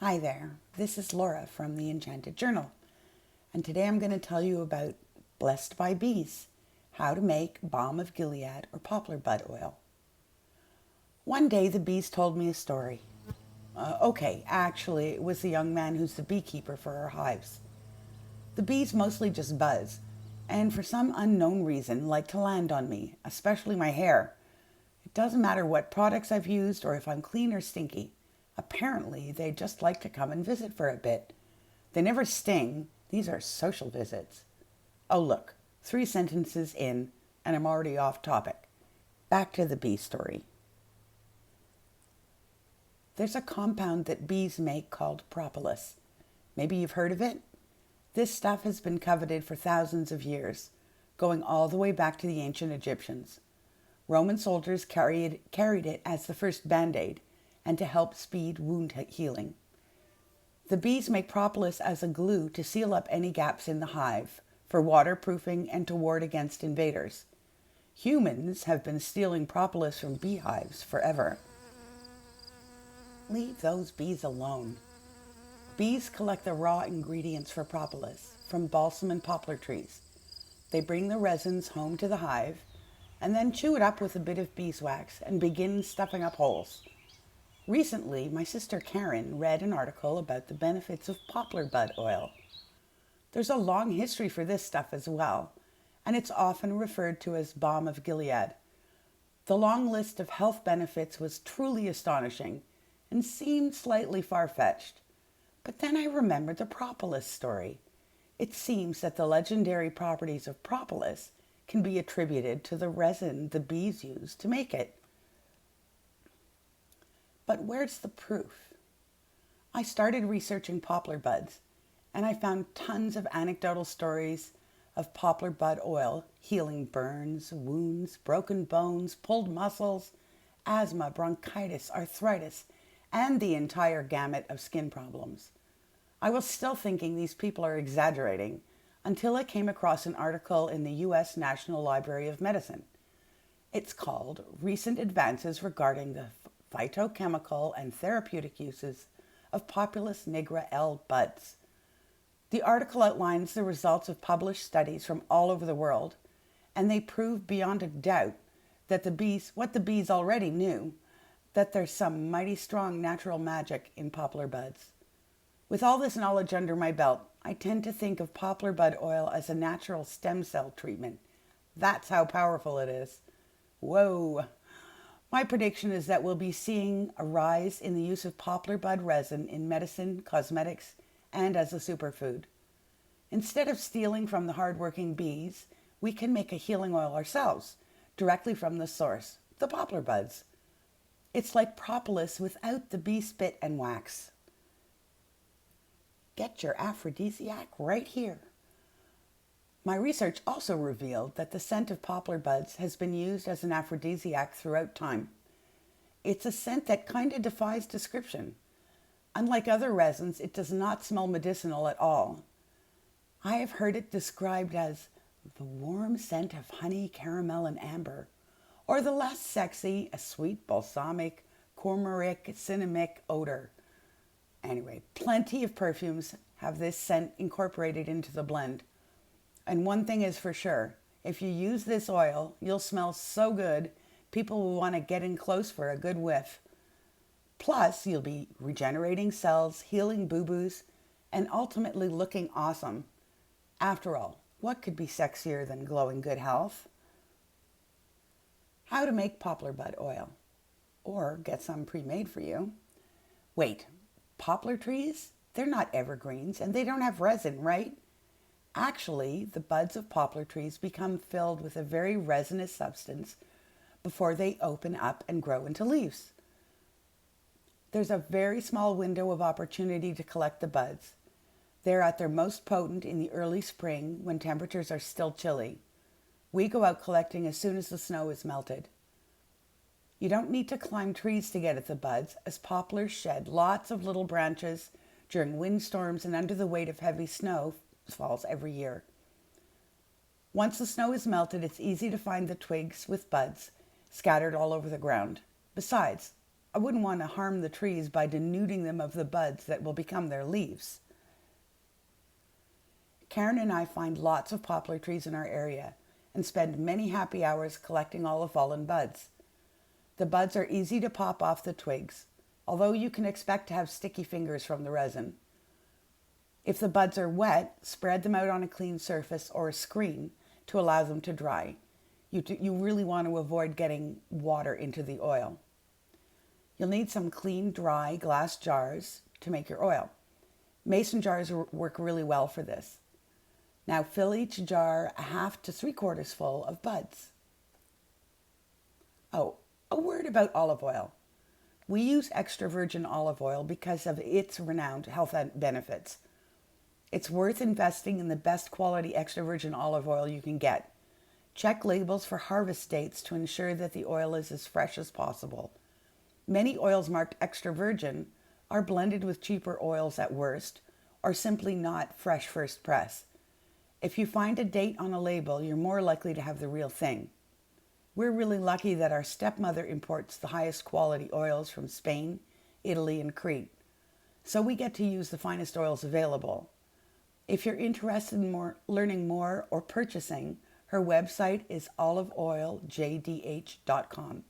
Hi there, this is Laura from the Enchanted Journal, and today I'm going to tell you about Blessed by Bees, how to make Balm of Gilead or Poplar Bud Oil. One day the bees told me a story. Actually, it was the young man who's the beekeeper for our hives. The bees mostly just buzz, and for some unknown reason like to land on me, especially my hair. It doesn't matter what products I've used or if I'm clean or stinky. Apparently, they just like to come and visit for a bit. They never sting. These are social visits. Oh, look, 3 sentences in, and I'm already off topic. Back to the bee story. There's a compound that bees make called propolis. Maybe you've heard of it? This stuff has been coveted for thousands of years, going all the way back to the ancient Egyptians. Roman soldiers carried it as the first band-aid, and to help speed wound healing. The bees make propolis as a glue to seal up any gaps in the hive, for waterproofing and to ward against invaders. Humans have been stealing propolis from beehives forever. Leave those bees alone. Bees collect the raw ingredients for propolis from balsam and poplar trees. They bring the resins home to the hive, and then chew it up with a bit of beeswax and begin stuffing up holes. Recently, my sister Karen read an article about the benefits of poplar bud oil. There's a long history for this stuff as well, and it's often referred to as Balm of Gilead. The long list of health benefits was truly astonishing and seemed slightly far-fetched. But then I remembered the propolis story. It seems that the legendary properties of propolis can be attributed to the resin the bees use to make it. But where's the proof? I started researching poplar buds, and I found tons of anecdotal stories of poplar bud oil healing burns, wounds, broken bones, pulled muscles, asthma, bronchitis, arthritis, and the entire gamut of skin problems. I was still thinking these people are exaggerating until I came across an article in the U.S. National Library of Medicine. It's called Recent Advances Regarding the Phytochemical and Therapeutic Uses of Populus nigra L. buds. The article outlines the results of published studies from all over the world, and they prove beyond a doubt that what the bees already knew, that there's some mighty strong natural magic in poplar buds. With all this knowledge under my belt, I tend to think of poplar bud oil as a natural stem cell treatment. That's how powerful it is. Whoa! My prediction is that we'll be seeing a rise in the use of poplar bud resin in medicine, cosmetics, and as a superfood. Instead of stealing from the hardworking bees, we can make a healing oil ourselves, directly from the source, the poplar buds. It's like propolis without the bee spit and wax. Get your aphrodisiac right here. My research also revealed that the scent of poplar buds has been used as an aphrodisiac throughout time. It's a scent that kind of defies description. Unlike other resins, it does not smell medicinal at all. I have heard it described as the warm scent of honey, caramel, and amber, or the less sexy, a sweet balsamic, cormoric, cinnamic odor. Anyway, plenty of perfumes have this scent incorporated into the blend. And one thing is for sure, if you use this oil, you'll smell so good, people will want to get in close for a good whiff. Plus, you'll be regenerating cells, healing boo-boos, and ultimately looking awesome. After all, what could be sexier than glowing good health? How to make poplar bud oil, or get some pre-made for you. Wait, poplar trees? They're not evergreens, and they don't have resin, right? Actually, the buds of poplar trees become filled with a very resinous substance before they open up and grow into leaves. There's a very small window of opportunity to collect the buds. They're at their most potent in the early spring when temperatures are still chilly. We go out collecting as soon as the snow is melted. You don't need to climb trees to get at the buds, as poplars shed lots of little branches during windstorms and under the weight of heavy snow falls every year. Once the snow is melted, it's easy to find the twigs with buds scattered all over the ground. Besides, I wouldn't want to harm the trees by denuding them of the buds that will become their leaves. Karen and I find lots of poplar trees in our area and spend many happy hours collecting all the fallen buds. The buds are easy to pop off the twigs, although you can expect to have sticky fingers from the resin. If the buds are wet, spread them out on a clean surface or a screen to allow them to dry. You really want to avoid getting water into the oil. You'll need some clean, dry glass jars to make your oil. Mason jars work really well for this. Now fill each jar 1/2 to 3/4 full of buds. Oh, a word about olive oil. We use extra virgin olive oil because of its renowned health benefits. It's worth investing in the best quality extra virgin olive oil you can get. Check labels for harvest dates to ensure that the oil is as fresh as possible. Many oils marked extra virgin are blended with cheaper oils at worst, or simply not fresh first press. If you find a date on a label, you're more likely to have the real thing. We're really lucky that our stepmother imports the highest quality oils from Spain, Italy, and Crete, so we get to use the finest oils available. If you're interested in learning more or purchasing, her website is oliveoiljdh.com.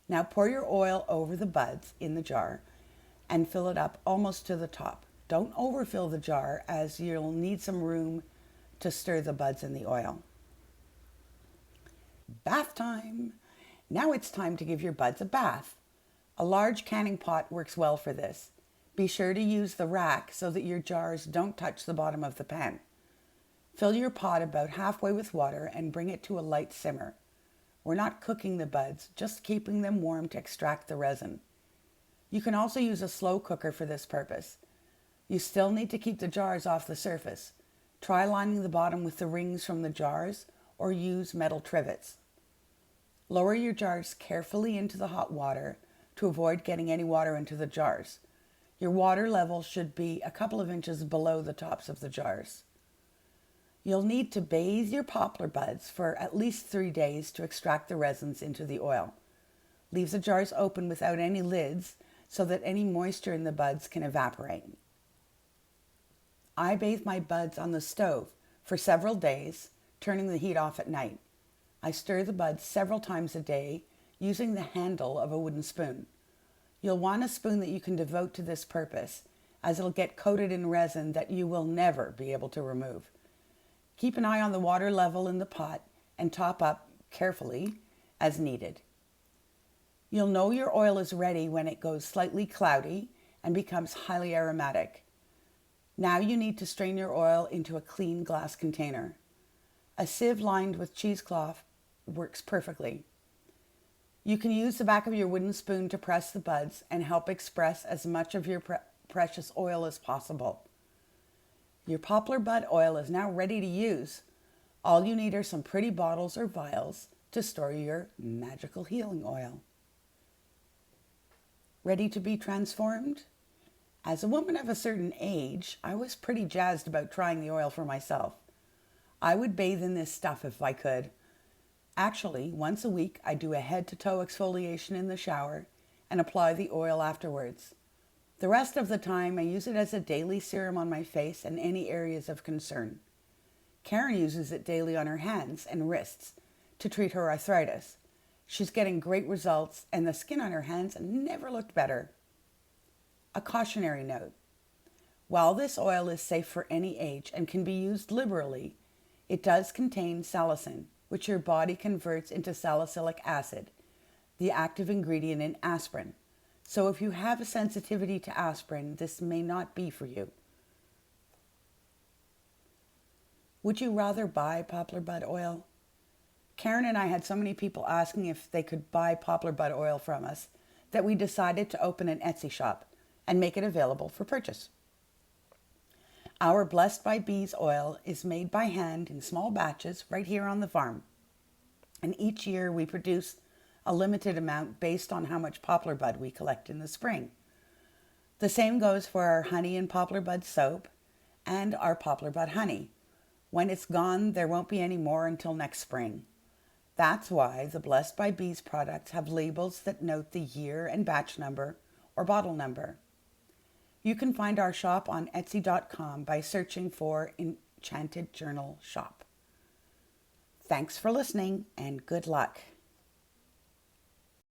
Now pour your oil over the buds in the jar and fill it up almost to the top. Don't overfill the jar, as you'll need some room to stir the buds in the oil. Bath time! Now it's time to give your buds a bath. A large canning pot works well for this. Be sure to use the rack so that your jars don't touch the bottom of the pan. Fill your pot about halfway with water and bring it to a light simmer. We're not cooking the buds, just keeping them warm to extract the resin. You can also use a slow cooker for this purpose. You still need to keep the jars off the surface. Try lining the bottom with the rings from the jars or use metal trivets. Lower your jars carefully into the hot water to avoid getting any water into the jars. Your water level should be a couple of inches below the tops of the jars. You'll need to bathe your poplar buds for at least 3 days to extract the resins into the oil. Leave the jars open without any lids so that any moisture in the buds can evaporate. I bathe my buds on the stove for several days, turning the heat off at night. I stir the buds several times a day using the handle of a wooden spoon. You'll want a spoon that you can devote to this purpose, as it'll get coated in resin that you will never be able to remove. Keep an eye on the water level in the pot and top up carefully as needed. You'll know your oil is ready when it goes slightly cloudy and becomes highly aromatic. Now you need to strain your oil into a clean glass container. A sieve lined with cheesecloth works perfectly. You can use the back of your wooden spoon to press the buds and help express as much of your precious oil as possible. Your poplar bud oil is now ready to use. All you need are some pretty bottles or vials to store your magical healing oil. Ready to be transformed? As a woman of a certain age, I was pretty jazzed about trying the oil for myself. I would bathe in this stuff if I could. Actually, once a week, I do a head-to-toe exfoliation in the shower and apply the oil afterwards. The rest of the time, I use it as a daily serum on my face and any areas of concern. Karen uses it daily on her hands and wrists to treat her arthritis. She's getting great results, and the skin on her hands never looked better. A cautionary note. While this oil is safe for any age and can be used liberally, it does contain salicin, which your body converts into salicylic acid, the active ingredient in aspirin. So if you have a sensitivity to aspirin, this may not be for you. Would you rather buy poplar bud oil? Karen and I had so many people asking if they could buy poplar bud oil from us that we decided to open an Etsy shop and make it available for purchase. Our Blessed by Bees oil is made by hand in small batches right here on the farm. And each year we produce a limited amount based on how much poplar bud we collect in the spring. The same goes for our honey and poplar bud soap and our poplar bud honey. When it's gone, there won't be any more until next spring. That's why the Blessed by Bees products have labels that note the year and batch number or bottle number. You can find our shop on Etsy.com by searching for Enchanted Journal Shop. Thanks for listening and good luck.